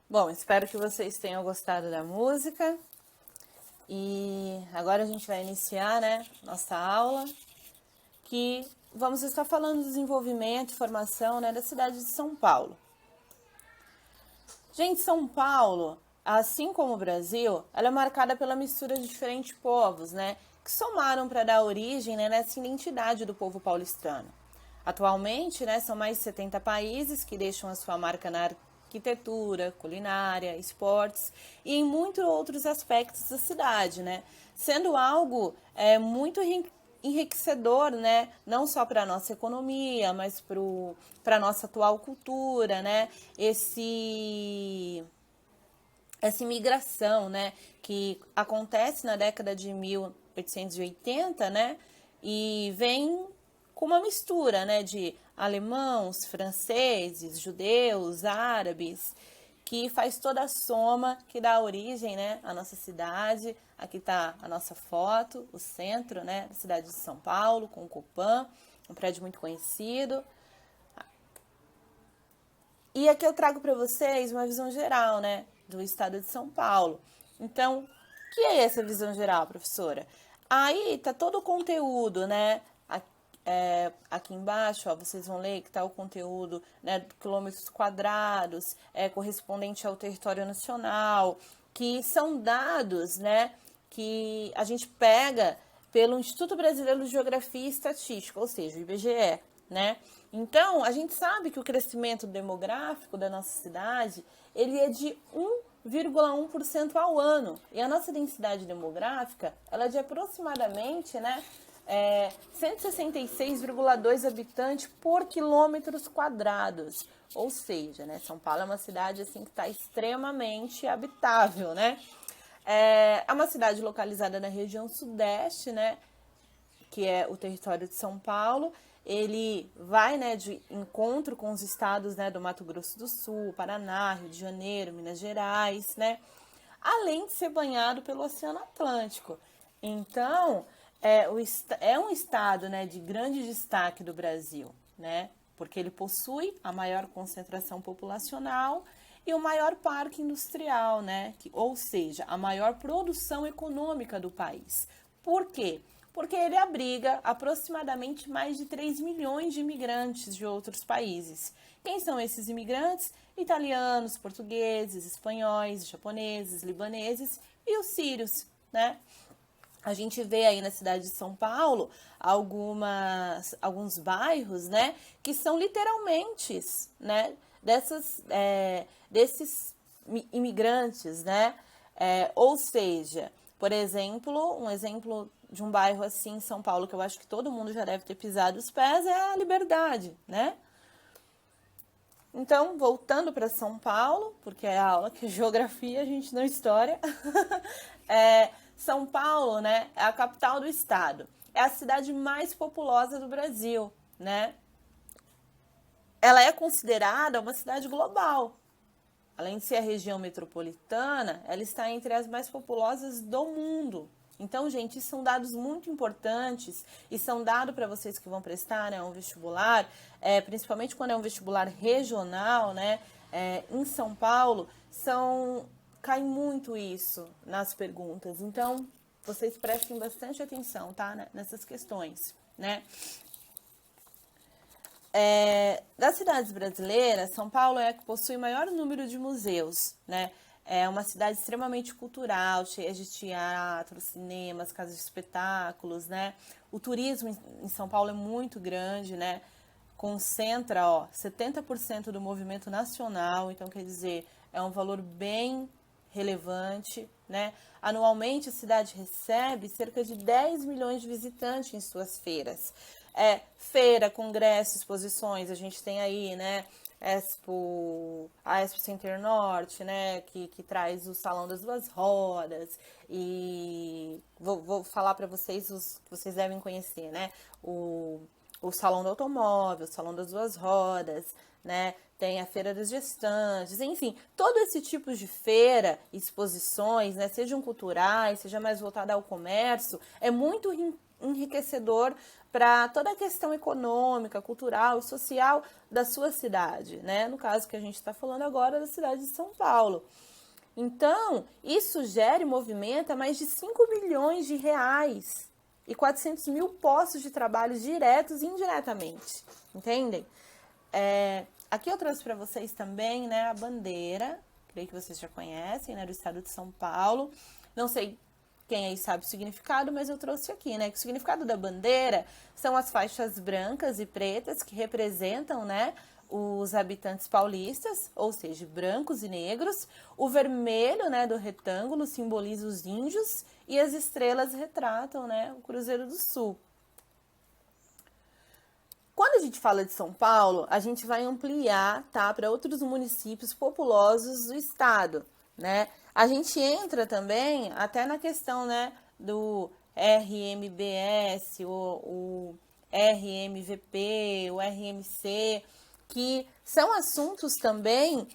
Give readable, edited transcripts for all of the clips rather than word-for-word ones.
Bom, espero que vocês tenham gostado da música. E agora a gente vai iniciar, né, nossa aula, que vamos estar falando do desenvolvimento e formação, né, da cidade de São Paulo. Gente, São Paulo, assim como o Brasil, ela é marcada pela mistura de diferentes povos, né, que somaram para dar origem, né, nessa identidade do povo paulistano. Atualmente, né, são mais de 70 países que deixam a sua marca na arquitetura, culinária, esportes e em muitos outros aspectos da cidade, né, sendo algo muito enriquecedor, né, não só para a nossa economia, mas para a nossa atual cultura, né, essa imigração, né, que acontece na década de 1880, né, e vem com uma mistura, né, de alemãos, franceses, judeus, árabes, que faz toda a soma que dá origem, né, à nossa cidade. Aqui está a nossa foto, o centro, né, da cidade de São Paulo, com o Copan, um prédio muito conhecido. E aqui eu trago para vocês uma visão geral, né, do estado de São Paulo. Então, o que é essa visão geral, professora? Aí tá todo o conteúdo, né? Aqui embaixo, ó, vocês vão ler que tá o conteúdo, né, quilômetros quadrados, correspondente ao território nacional, que são dados, né, que a gente pega pelo Instituto Brasileiro de Geografia e Estatística, ou seja, o IBGE, né? Então, a gente sabe que o crescimento demográfico da nossa cidade, ele é de 1,1% ao ano. E a nossa densidade demográfica, ela é de aproximadamente, né, 166,2 habitantes por quilômetros quadrados. Ou seja, né, São Paulo é uma cidade assim que está extremamente habitável, né? É uma cidade localizada na região sudeste, né, que é o território de São Paulo. Ele vai, né, de encontro com os estados, né, do Mato Grosso do Sul, Paraná, Rio de Janeiro, Minas Gerais, né, além de ser banhado pelo Oceano Atlântico. Então, é um estado, né, de grande destaque do Brasil, né, porque ele possui a maior concentração populacional e o maior parque industrial, né, ou seja, a maior produção econômica do país. Por quê? Porque ele abriga aproximadamente mais de 3 milhões de imigrantes de outros países. Quem são esses imigrantes? Italianos, portugueses, espanhóis, japoneses, libaneses e os sírios, né? A gente vê aí na cidade de São Paulo alguns bairros, né, que são literalmente, né, desses imigrantes, né? Ou seja, por exemplo, um exemplo de um bairro assim em São Paulo que eu acho que todo mundo já deve ter pisado os pés é a Liberdade, né? Então, voltando para São Paulo, porque é a aula que é geografia, a gente não história. São Paulo, né, é a capital do estado. É a cidade mais populosa do Brasil, né? Ela é considerada uma cidade global. Além de ser a região metropolitana, ela está entre as mais populosas do mundo. Então, gente, isso são dados muito importantes e são dados para vocês que vão prestar, né, um vestibular, principalmente quando é um vestibular regional, né, em São Paulo, cai muito isso nas perguntas. Então, vocês prestem bastante atenção, tá, né, nessas questões, né? Das cidades brasileiras, São Paulo é a que possui o maior número de museus, né? É uma cidade extremamente cultural, cheia de teatros, cinemas, casas de espetáculos, né? O turismo em São Paulo é muito grande, né? Concentra, 70% do movimento nacional, então quer dizer, é um valor bem relevante, né? Anualmente a cidade recebe cerca de 10 milhões de visitantes em suas feiras. Feira, congresso, exposições, a gente tem aí, né, a Expo Center Norte, né, que traz o Salão das Duas Rodas, e vou falar para vocês os que vocês devem conhecer, né, o Salão do Automóvel, o Salão das Duas Rodas, né, tem a Feira das Gestantes, enfim, todo esse tipo de feira, exposições, né, sejam culturais, seja mais voltada ao comércio, é muito enriquecedor para toda a questão econômica, cultural e social da sua cidade, né? No caso que a gente está falando agora da cidade de São Paulo. Então, isso gera e movimenta mais de 5 bilhões de reais e 400 mil postos de trabalho diretos e indiretamente, entendem? Aqui eu trouxe para vocês também, né, a bandeira, creio que vocês já conhecem, né, do estado de São Paulo. Não sei quem aí sabe o significado, mas eu trouxe aqui, né, que o significado da bandeira são as faixas brancas e pretas que representam, né, os habitantes paulistas, ou seja, brancos e negros. O vermelho, né, do retângulo simboliza os índios e as estrelas retratam, né, o Cruzeiro do Sul. Quando a gente fala de São Paulo, a gente vai ampliar, tá, para outros municípios populosos do estado, né? A gente entra também até na questão, né, do RMBS, o RMVP, o RMC, que são assuntos também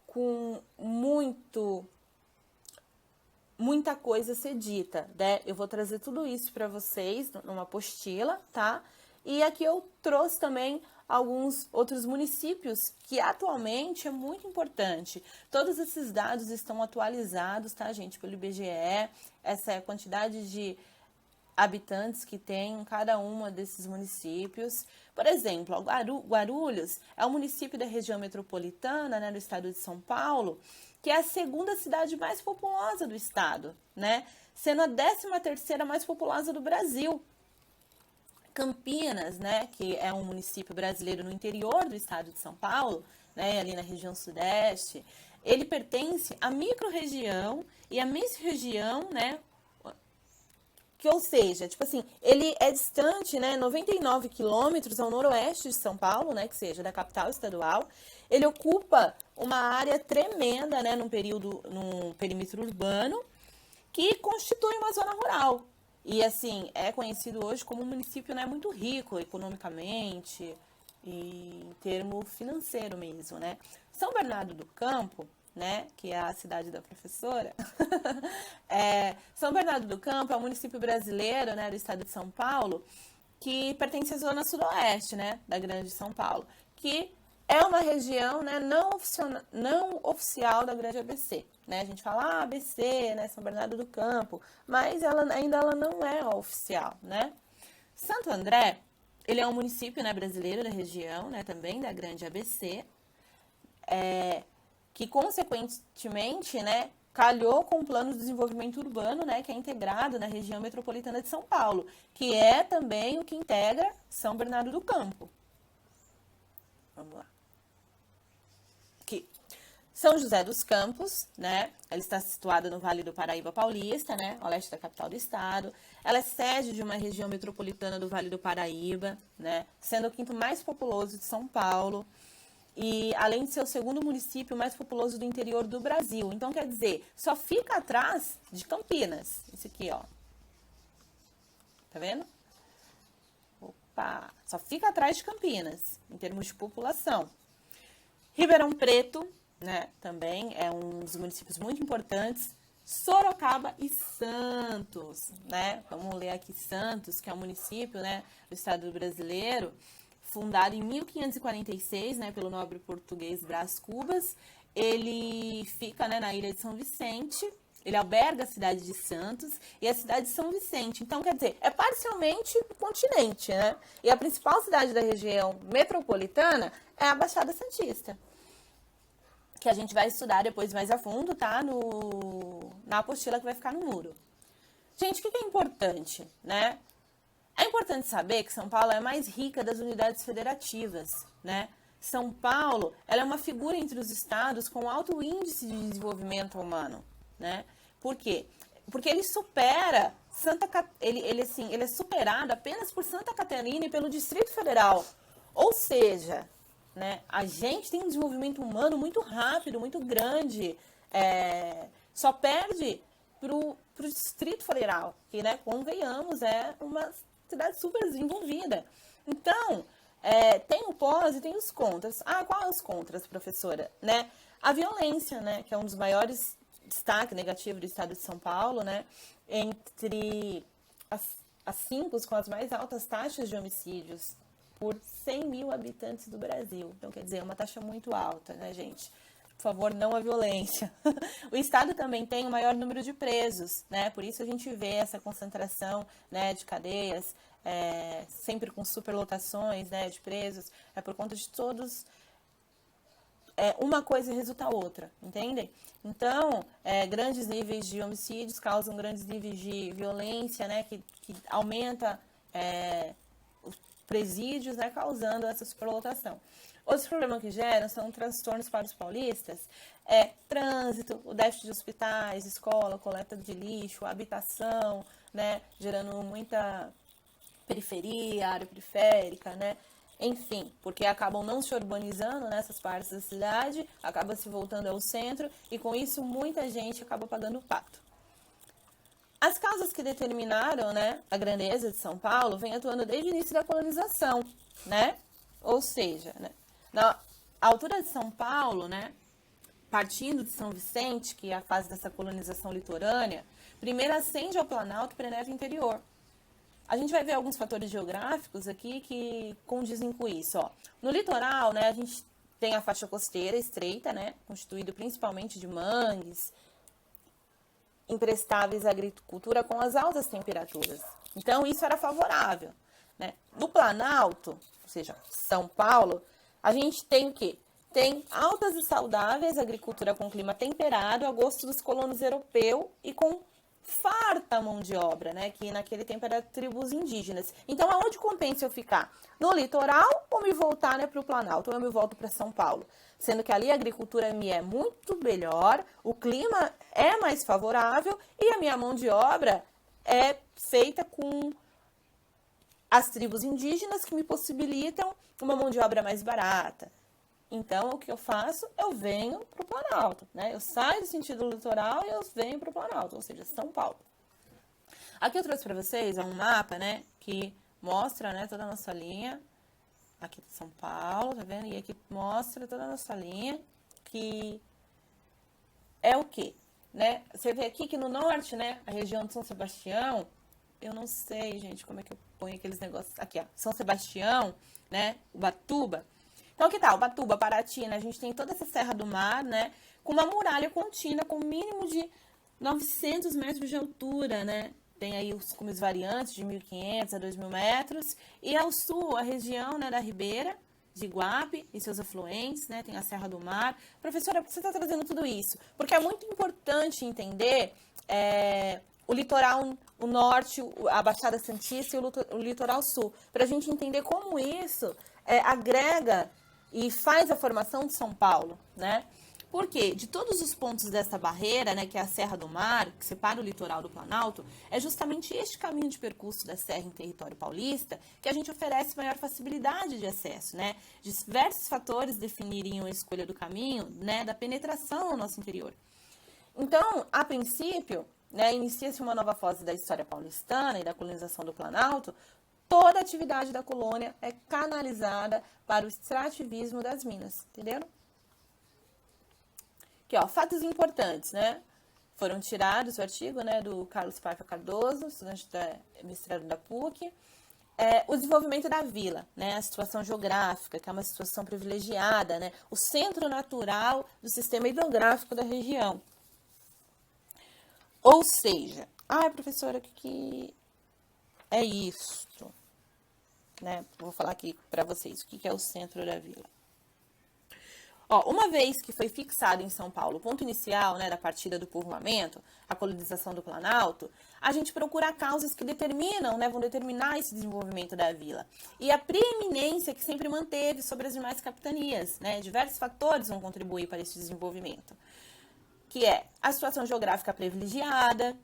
com muita coisa a ser dita, né? Eu vou trazer tudo isso para vocês numa apostila, tá? E aqui eu trouxe também alguns outros municípios que atualmente é muito importante. Todos esses dados estão atualizados, tá, gente, pelo IBGE. Essa é a quantidade de habitantes que tem em cada uma desses municípios. Por exemplo, Guarulhos é um município da região metropolitana, né, do estado de São Paulo, que é a segunda cidade mais populosa do estado, né, sendo a 13ª mais populosa do Brasil. Campinas, né, que é um município brasileiro no interior do estado de São Paulo, né, ali na região sudeste, ele pertence à microrregião e à mesorregião, né, que, ou seja, tipo assim, ele é distante, né, 99 quilômetros ao noroeste de São Paulo, né, que seja da capital estadual. Ele ocupa uma área tremenda, né, num perímetro urbano, que constitui uma zona rural. E, assim, é conhecido hoje como um município, né, muito rico economicamente e em termo financeiro mesmo, né. São Bernardo do Campo, né, que é a cidade da professora, São Bernardo do Campo é um município brasileiro, né, do estado de São Paulo, que pertence à zona sudoeste, né, da Grande São Paulo, que é uma região, né, não oficial da Grande ABC. Né? A gente fala ABC, né, São Bernardo do Campo, mas ela não é oficial, né? Santo André, ele é um município, né, brasileiro da região, né, também da Grande ABC, que consequentemente, né, calhou com o plano de desenvolvimento urbano, né, que é integrado na região metropolitana de São Paulo, que é também o que integra São Bernardo do Campo. Vamos lá. Aqui. São José dos Campos, né? Ela está situada no Vale do Paraíba Paulista, né? Ao leste da capital do estado. Ela é sede de uma região metropolitana do Vale do Paraíba, né? Sendo o quinto mais populoso de São Paulo. E além de ser o segundo município mais populoso do interior do Brasil. Então, quer dizer, só fica atrás de Campinas. Esse aqui, ó. Tá vendo? Opa! Só fica atrás de Campinas, em termos de população. Ribeirão Preto, né, também é um dos municípios muito importantes. Sorocaba e Santos, né? Vamos ler aqui Santos, que é um município, né, do estado brasileiro, fundado em 1546, né, pelo nobre português Brás Cubas. Ele fica, né, na ilha de São Vicente. Ele alberga a cidade de Santos e a cidade de São Vicente. Então, quer dizer, é parcialmente o continente, né? E a principal cidade da região metropolitana é a Baixada Santista, que a gente vai estudar depois mais a fundo, tá? Na apostila que vai ficar no muro. Gente, o que é importante, né? É importante saber que São Paulo é a mais rica das unidades federativas, né? São Paulo, ela é uma figura entre os estados com alto índice de desenvolvimento humano, né? Por quê? Porque ele supera ele é superado apenas por Santa Catarina e pelo Distrito Federal. Ou seja, né, a gente tem um desenvolvimento humano muito rápido, muito grande, só perde pro Distrito Federal, que, né, convenhamos, é uma cidade super desenvolvida. Então, tem o pós e tem os contras. Ah, quais os contras, professora? Né? A violência, né, que é um dos maiores destaques negativos do estado de São Paulo, né, entre as 5 com as mais altas taxas de homicídios por 100 mil habitantes do Brasil. Então, quer dizer, é uma taxa muito alta, né, gente? Por favor, não à violência. O Estado também tem o maior número de presos, né? Por isso a gente vê essa concentração, né, de cadeias, sempre com superlotações, né, de presos. É por conta de todos... uma coisa resulta a outra, entendem? Então, grandes níveis de homicídios causam grandes níveis de violência, né, que aumenta os presídios, né, causando essa superlotação. Outros problemas que geram são transtornos para os paulistas, trânsito, o déficit de hospitais, escola, coleta de lixo, habitação, né, gerando muita periferia, área periférica, né, enfim, porque acabam não se urbanizando nessas partes da cidade, acaba se voltando ao centro e com isso muita gente acaba pagando o pato. As causas que determinaram, né, a grandeza de São Paulo vêm atuando desde o início da colonização, né? Ou seja, né, na altura de São Paulo, né, partindo de São Vicente, que é a fase dessa colonização litorânea, primeiro ascende ao Planalto e penetra o interior. A gente vai ver alguns fatores geográficos aqui que condizem com isso. Ó. No litoral, né, a gente tem a faixa costeira estreita, né, constituída principalmente de mangues, imprestáveis à agricultura com as altas temperaturas. Então, isso era favorável, né? No Planalto, ou seja, São Paulo, a gente tem o quê? Tem altas e saudáveis agricultura com clima temperado a gosto dos colonos europeus e com farta mão de obra, né? Que naquele tempo era tribos indígenas. Então, aonde compensa eu ficar? No litoral ou me voltar, né, para o Planalto? Ou eu me volto para São Paulo? Sendo que ali a agricultura me é muito melhor, o clima é mais favorável e a minha mão de obra é feita com as tribos indígenas que me possibilitam uma mão de obra mais barata. Então, o que eu faço? Eu venho para o Planalto, né? Eu saio do sentido litoral e eu venho para o Planalto, ou seja, São Paulo. Aqui eu trouxe para vocês um mapa, né, que mostra, né, toda a nossa linha. Aqui de São Paulo, tá vendo? E aqui mostra toda a nossa linha, que é o quê? Né? Você vê aqui que no norte, né, a região de São Sebastião, eu não sei, gente, como é que eu ponho aqueles negócios. Aqui, ó, São Sebastião, né, Ubatuba. Então, aqui tá, Ubatuba, Paraty, né, a gente tem toda essa Serra do Mar, né, com uma muralha contínua com um mínimo de 900 metros de altura, né. Tem aí os cumes variantes de 1.500 a 2.000 metros. E ao sul, a região, né, da Ribeira, de Iguape e seus afluentes, né, tem a Serra do Mar. Professora, por que você está trazendo tudo isso? Porque é muito importante entender o litoral, o norte, a Baixada Santista e o litoral sul, para a gente entender como isso agrega e faz a formação de São Paulo, né? Porque de todos os pontos dessa barreira, né, que é a Serra do Mar, que separa o litoral do Planalto, é justamente este caminho de percurso da serra em território paulista que a gente oferece maior facilidade de acesso, né? Diversos fatores definiriam a escolha do caminho, né, da penetração no nosso interior. Então, a princípio, né, inicia-se uma nova fase da história paulistana e da colonização do Planalto. Toda a atividade da colônia é canalizada para o extrativismo das minas, entenderam? Aqui, ó, fatos importantes, né? Foram tirados o artigo, né, do Carlos Paiva Cardoso, estudante da mestrado da PUC. O desenvolvimento da vila, né? A situação geográfica, que é uma situação privilegiada, né? O centro natural do sistema hidrográfico da região. Ou seja, professora, o que é isto? Né? Vou falar aqui para vocês o que é o centro da vila. Ó, uma vez que foi fixado em São Paulo o ponto inicial, né, da partida do povoamento, a colonização do Planalto, a gente procura causas que determinam, né, vão determinar esse desenvolvimento da vila. E a preeminência que sempre manteve sobre as demais capitanias, né, diversos fatores vão contribuir para esse desenvolvimento, que é a situação geográfica privilegiada,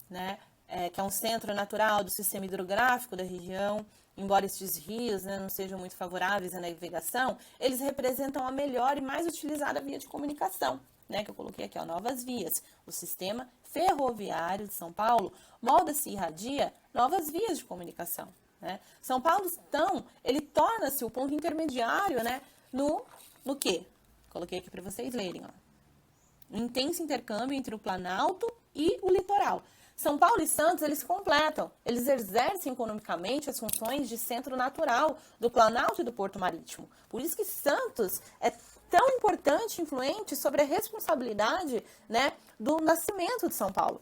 né, que é um centro natural do sistema hidrográfico da região. Embora estes rios, né, não sejam muito favoráveis à navegação, eles representam a melhor e mais utilizada via de comunicação, né, que eu coloquei aqui, ó, novas vias. O sistema ferroviário de São Paulo molda-se e irradia novas vias de comunicação, né? São Paulo, então, ele torna-se o ponto intermediário, né, no quê? Coloquei aqui para vocês lerem, ó. Um intenso intercâmbio entre o Planalto e o litoral. São Paulo e Santos, eles se completam. Eles exercem economicamente as funções de centro natural do Planalto e do Porto Marítimo. Por isso que Santos é tão importante e influente sobre a responsabilidade, né, do nascimento de São Paulo.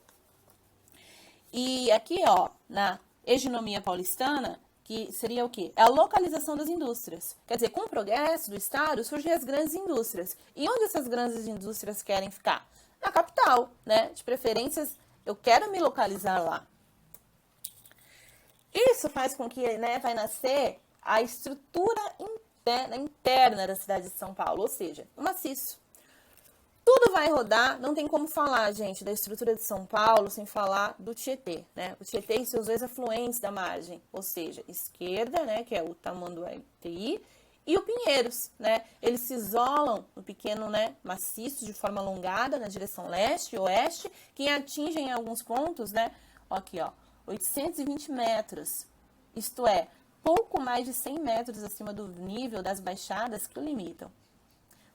E aqui, ó, na hegemonia paulistana, que seria o quê? É a localização das indústrias. Quer dizer, com o progresso do Estado, surgem as grandes indústrias. E onde essas grandes indústrias querem ficar? Na capital, né? De preferências, eu quero me localizar lá. Isso faz com que, né, vai nascer a estrutura interna da cidade de São Paulo, ou seja, o maciço. Tudo vai rodar, não tem como falar, gente, da estrutura de São Paulo sem falar do Tietê, né? O Tietê e seus dois afluentes da margem, ou seja, esquerda, né, que é o Tamanduateí, e o Pinheiros, né? Eles se isolam no pequeno, né, maciço de forma alongada na direção leste e oeste, que atingem em alguns pontos, né, aqui, ó, 820 metros, isto é, pouco mais de 100 metros acima do nível das baixadas que o limitam.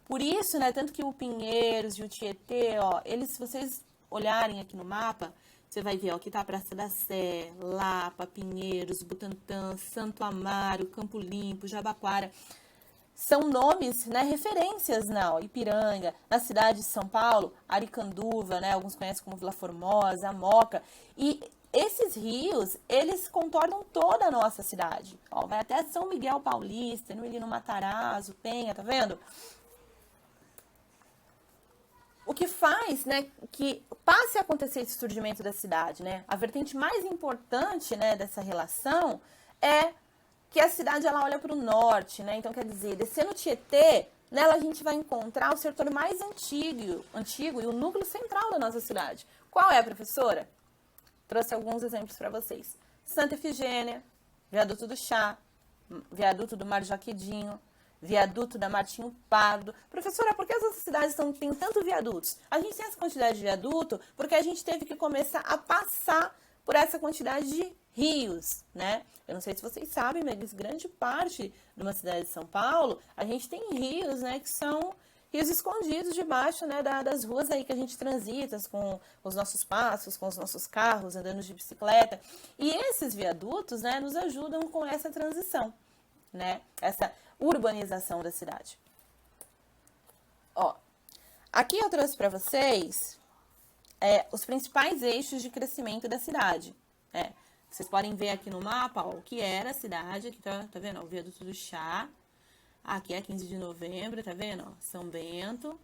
Por isso, né, tanto que o Pinheiros e o Tietê, ó, eles, se vocês olharem aqui no mapa, você vai ver, ó, aqui tá a Praça da Sé, Lapa, Pinheiros, Butantã, Santo Amaro, Campo Limpo, Jabaquara. São nomes, né, referências na Ipiranga, na cidade de São Paulo, Aricanduva, né, alguns conhecem como Vila Formosa, Moca. E esses rios, eles contornam toda a nossa cidade. Ó, vai até São Miguel Paulista, no Matarazzo, Penha, tá vendo? O que faz, né, que passe a acontecer esse surgimento da cidade, né? A vertente mais importante, né, dessa relação é que a cidade ela olha para o norte, né? Então, quer dizer, descendo o Tietê, nela a gente vai encontrar o setor mais antigo e o núcleo central da nossa cidade. Qual é, professora? Trouxe alguns exemplos para vocês. Santa Efigênia, Viaduto do Chá, Viaduto do Mar Jaquedinho, Viaduto da Martinho Pardo. Professora, por que as outras cidades têm tanto viadutos? A gente tem essa quantidade de viaduto porque a gente teve que começar a passar por essa quantidade de rios, né? Eu não sei se vocês sabem, mas grande parte de uma cidade de São Paulo, a gente tem rios, né, que são rios escondidos debaixo, né, das ruas aí que a gente transita com os nossos passos, com os nossos carros, andando de bicicleta. E esses viadutos, né, nos ajudam com essa transição, né? Essa urbanização da cidade. Ó, aqui eu trouxe para vocês os principais eixos de crescimento da cidade. Vocês podem ver aqui no mapa, ó, o que era a cidade. Aqui tá vendo? Ó, o Viaduto do Chá. Aqui é 15 de novembro, tá vendo? Ó, São Bento.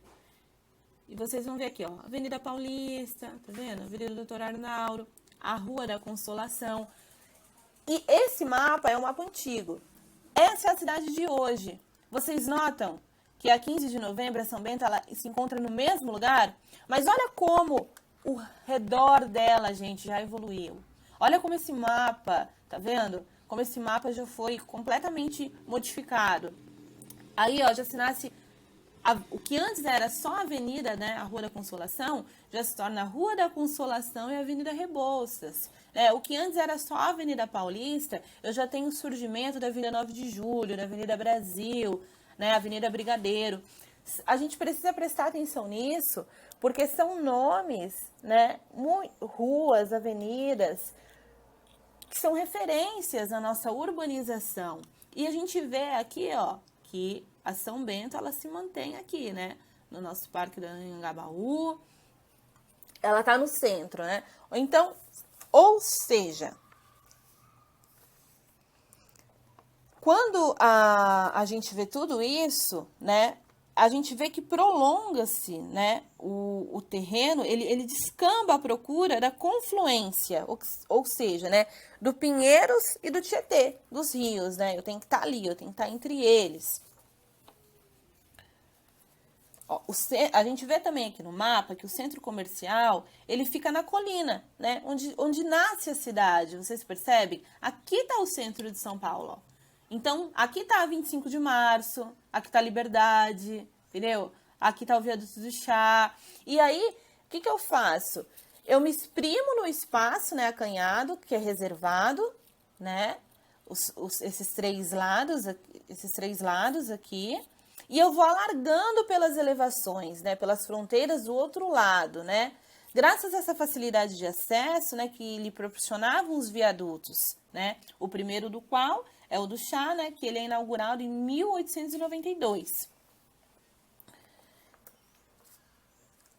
E vocês vão ver aqui, ó, Avenida Paulista, tá vendo? Avenida Doutor Arnauro, a Rua da Consolação. E esse mapa é um mapa antigo. Essa é a cidade de hoje. Vocês notam que a 15 de novembro, a São Bento, ela se encontra no mesmo lugar? Mas olha como o redor dela, gente, já evoluiu. Olha como esse mapa, tá vendo? Como esse mapa já foi completamente modificado. Aí, ó, já se nasce... o que antes era só a avenida, né, a Rua da Consolação, já se torna a Rua da Consolação e a Avenida Rebouças. O que antes era só a Avenida Paulista, eu já tenho o surgimento da Avenida 9 de Julho, da Avenida Brasil, né, Avenida Brigadeiro. A gente precisa prestar atenção nisso, porque são nomes, né, ruas, avenidas, que são referências à nossa urbanização. E a gente vê aqui, ó, que a São Bento, ela se mantém aqui, né, no nosso Parque do Anhangabaú. Ela tá no centro, né? Então, ou seja, quando a gente vê tudo isso, né, a gente vê que prolonga-se, né, o terreno, ele descamba à procura da confluência, ou seja, né, do Pinheiros e do Tietê, dos rios, né? Eu tenho que estar ali, eu tenho que estar entre eles. Ó, a gente vê também aqui no mapa que o centro comercial, ele fica na colina, né? Onde nasce a cidade, vocês percebem? Aqui está o centro de São Paulo, ó. Então, aqui está a 25 de março, aqui está a Liberdade, entendeu? Aqui está o Viaduto do Chá. E aí, o que eu faço? Eu me exprimo no espaço, né, acanhado, que é reservado, né? Esses três lados aqui. E eu vou alargando pelas elevações, né? Pelas fronteiras do outro lado, né? Graças a essa facilidade de acesso, né, que lhe proporcionavam os viadutos, né, o primeiro do qual é o do Chá, né, que ele é inaugurado em 1892.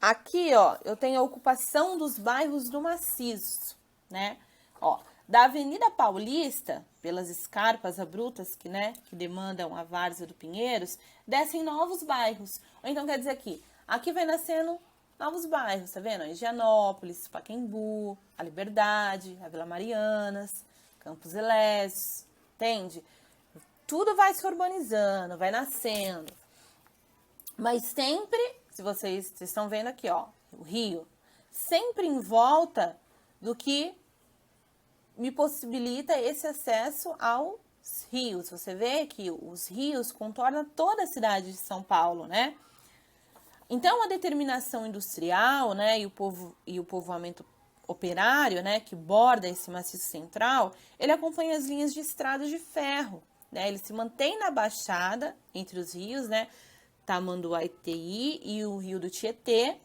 Aqui, ó, eu tenho a ocupação dos bairros do maciço, né? Ó, da Avenida Paulista, pelas escarpas abruptas que demandam a várzea do Pinheiros, descem novos bairros. Ou então quer dizer aqui vai nascendo novos bairros, tá vendo? Higienópolis, Pacaembu, a Liberdade, a Vila Marianas, Campos Elíseos, entende? Tudo vai se urbanizando, vai nascendo. Mas sempre, se vocês estão vendo aqui, ó, o rio, sempre em volta do que me possibilita esse acesso aos rios. Você vê que os rios contornam toda a cidade de São Paulo, né? Então, a determinação industrial, né, e o povoamento operário, né, que borda esse maciço central, ele acompanha as linhas de estrada de ferro, né? Ele se mantém na baixada entre os rios, né, Tamanduá-Itaí e o rio do Tietê,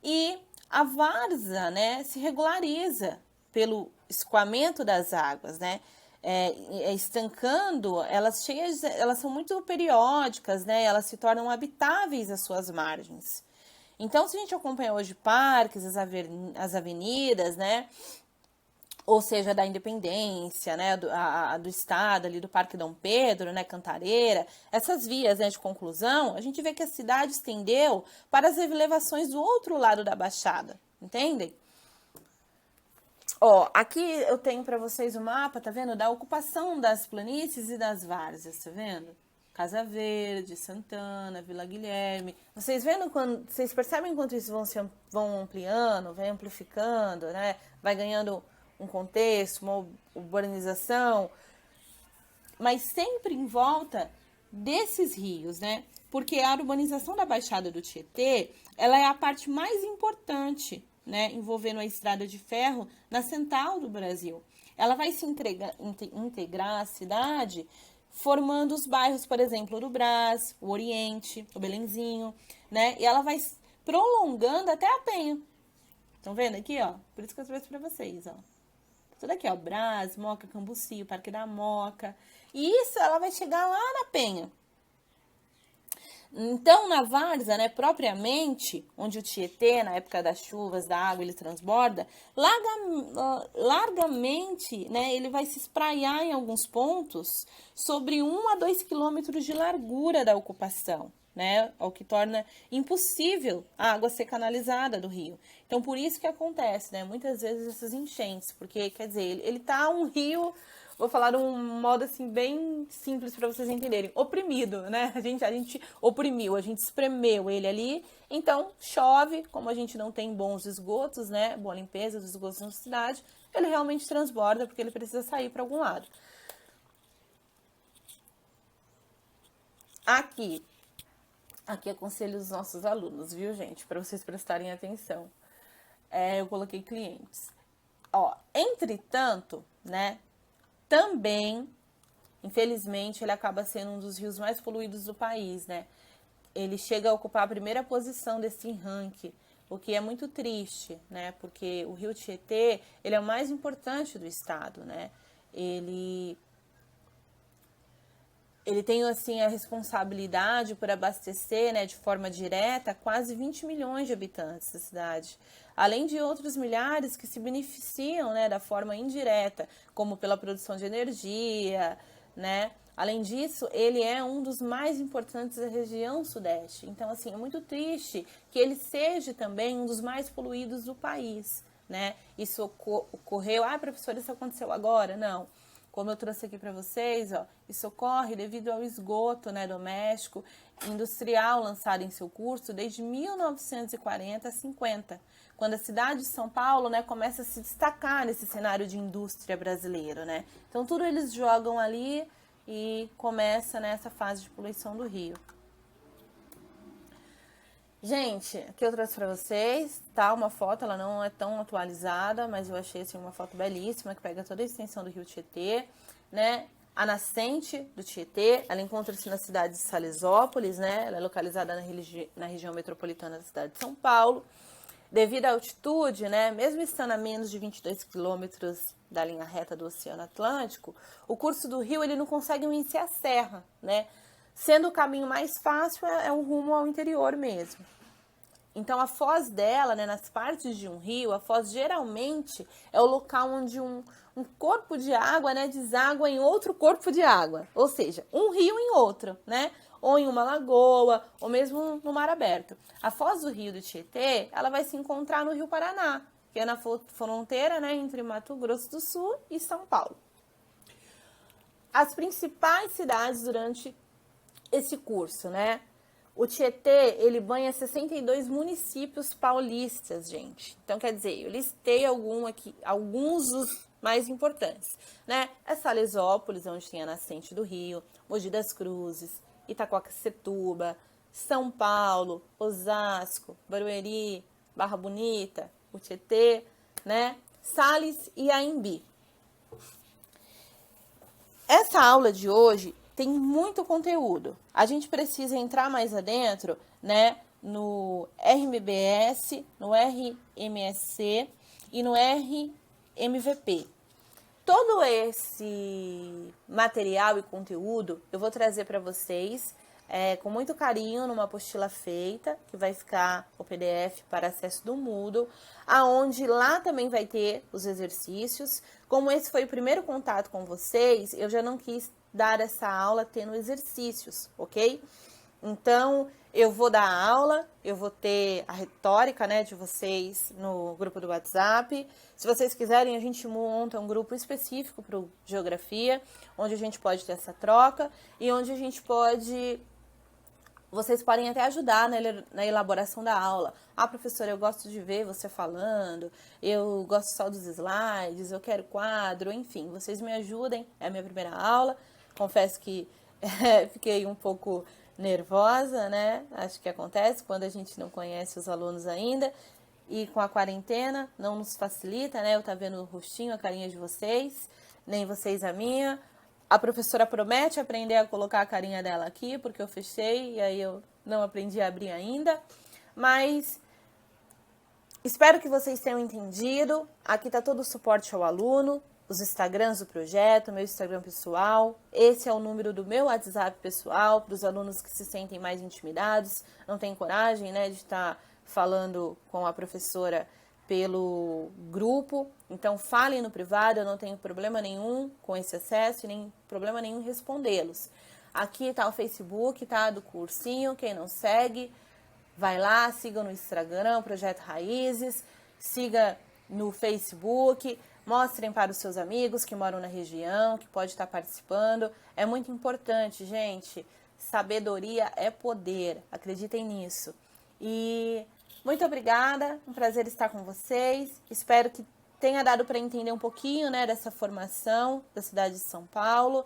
e a várzea, né, se regulariza pelo escoamento das águas, né, estancando, elas são muito periódicas, né, elas se tornam habitáveis às suas margens. Então, se a gente acompanha hoje parques, as avenidas, né, ou seja, da Independência, né, do Estado, ali do Parque Dom Pedro, né, Cantareira, essas vias, né, de conclusão, a gente vê que a cidade estendeu para as elevações do outro lado da Baixada, entendem? Ó, aqui eu tenho para vocês o mapa, tá vendo, da ocupação das planícies e das várzeas, tá vendo? Casa Verde, Santana, Vila Guilherme. Vocês percebem quanto isso vão ampliando, vai amplificando, né? Vai ganhando um contexto, uma urbanização, mas sempre em volta desses rios, né? Porque a urbanização da Baixada do Tietê, ela é a parte mais importante, né? Envolvendo a estrada de ferro na central do Brasil. Ela vai se integrar à cidade, formando os bairros, por exemplo, do Brás, o Oriente, o Belenzinho, né? E ela vai prolongando até a Penha. Estão vendo aqui, ó? Por isso que eu trouxe para vocês, ó. Tudo aqui, ó, Brás, Moca, Cambuci, o Parque da Moca. E isso, ela vai chegar lá na Penha. Então, na várzea, né, propriamente, onde o Tietê, na época das chuvas, da água, ele transborda, largamente, né, ele vai se espraiar em alguns pontos sobre 1 a 2 quilômetros de largura da ocupação, né, o que torna impossível a água ser canalizada do rio. Então, por isso que acontece, né, muitas vezes essas enchentes, porque, quer dizer, ele tá um rio, vou falar de um modo assim bem simples para vocês entenderem, oprimido, né? A gente oprimiu, a gente espremeu ele ali, então chove, como a gente não tem bons esgotos, né? Boa limpeza dos esgotos na cidade, ele realmente transborda porque ele precisa sair para algum lado. Aqui aconselho os nossos alunos, viu, gente? Para vocês prestarem atenção. Eu coloquei clientes. Ó, entretanto, né? Também, infelizmente, ele acaba sendo um dos rios mais poluídos do país, né? Ele chega a ocupar a primeira posição desse ranking, o que é muito triste, né? Porque o rio Tietê, ele é o mais importante do estado, né? Ele tem, assim, a responsabilidade por abastecer, né, de forma direta, quase 20 milhões de habitantes da cidade. Além de outros milhares que se beneficiam, né, da forma indireta, como pela produção de energia, né? Além disso, ele é um dos mais importantes da região sudeste. Então, assim, é muito triste que ele seja também um dos mais poluídos do país, né? Isso ocorreu... Ah, professora, isso aconteceu agora? Não. Como eu trouxe aqui para vocês, ó, isso ocorre devido ao esgoto, né, doméstico, industrial lançado em seu curso desde 1940 a 50, quando a cidade de São Paulo, né, começa a se destacar nesse cenário de indústria brasileiro, né? Então, tudo eles jogam ali e começa nessa fase de poluição do rio. Gente, aqui eu trouxe para vocês, tá? Uma foto, ela não é tão atualizada, mas eu achei, assim, uma foto belíssima, que pega toda a extensão do rio Tietê, né? A nascente do Tietê, ela encontra-se na cidade de Salesópolis, né? Ela é localizada na região metropolitana da cidade de São Paulo. Devido à altitude, né, mesmo estando a menos de 22 quilômetros da linha reta do Oceano Atlântico, o curso do rio ele não consegue vencer a serra, né? Sendo o caminho mais fácil é o rumo ao interior mesmo. Então, a foz dela, né, nas partes de um rio, a foz geralmente é o local onde um corpo de água, né, deságua em outro corpo de água. Ou seja, um rio em outro, né? Ou em uma lagoa, ou mesmo no mar aberto. A foz do rio do Tietê, ela vai se encontrar no Rio Paraná, que é na fronteira, né, entre Mato Grosso do Sul e São Paulo. As principais cidades durante esse curso, né? O Tietê, ele banha 62 municípios paulistas, gente. Então, quer dizer, eu listei alguns dos mais importantes, né? É Salesópolis, onde tem a nascente do rio, Mogi das Cruzes, Itaquaquecetuba, São Paulo, Osasco, Barueri, Barra Bonita, o Tietê, né? Sales e Aimbi. Essa aula de hoje tem muito conteúdo. A gente precisa entrar mais adentro, né, no RMBS, no RMSC e no RMVP. Todo esse material e conteúdo eu vou trazer para vocês com muito carinho numa apostila feita, que vai ficar o PDF para acesso do Moodle, aonde lá também vai ter os exercícios. Como esse foi o primeiro contato com vocês, eu já não quis dar essa aula tendo exercícios, ok? Então, eu vou dar aula, eu vou ter a retórica, né, de vocês no grupo do WhatsApp. Se vocês quiserem, a gente monta um grupo específico para o Geografia, onde a gente pode ter essa troca e onde a gente pode... Vocês podem até ajudar na elaboração da aula. Ah, professora, eu gosto de ver você falando, eu gosto só dos slides, eu quero quadro, enfim, vocês me ajudem. É a minha primeira aula. Confesso que fiquei um pouco nervosa, né? Acho que acontece quando a gente não conhece os alunos ainda. E com a quarentena não nos facilita, né? Eu tá vendo o rostinho, a carinha de vocês, nem vocês a minha. A professora promete aprender a colocar a carinha dela aqui, porque eu fechei e aí eu não aprendi a abrir ainda. Mas espero que vocês tenham entendido. Aqui tá todo o suporte ao aluno, os Instagrams do projeto, meu Instagram pessoal. Esse é o número do meu WhatsApp pessoal, para os alunos que se sentem mais intimidados, não têm coragem, né, de estar falando com a professora pelo grupo. Então, falem no privado, eu não tenho problema nenhum com esse acesso e nem problema nenhum em respondê-los. Aqui tá o Facebook, tá, do cursinho, quem não segue, vai lá, siga no Instagram, Projeto Raízes, siga no Facebook, mostrem para os seus amigos que moram na região, que pode estar participando. É muito importante, gente. Sabedoria é poder, acreditem nisso. E muito obrigada, um prazer estar com vocês. Espero que tenha dado para entender um pouquinho, né, dessa formação da cidade de São Paulo,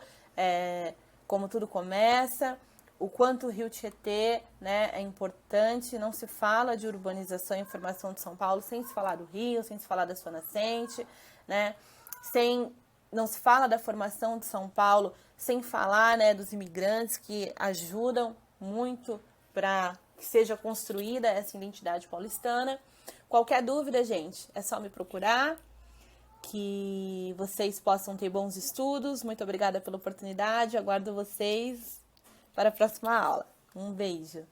como tudo começa, o quanto o Rio Tietê, né, é importante. Não se fala de urbanização e formação de São Paulo sem se falar do rio, sem se falar da sua nascente, né, não se fala da formação de São Paulo sem falar, né, dos imigrantes que ajudam muito para que seja construída essa identidade paulistana. Qualquer dúvida, gente, é só me procurar, que vocês possam ter bons estudos. Muito obrigada pela oportunidade, aguardo vocês para a próxima aula. Um beijo!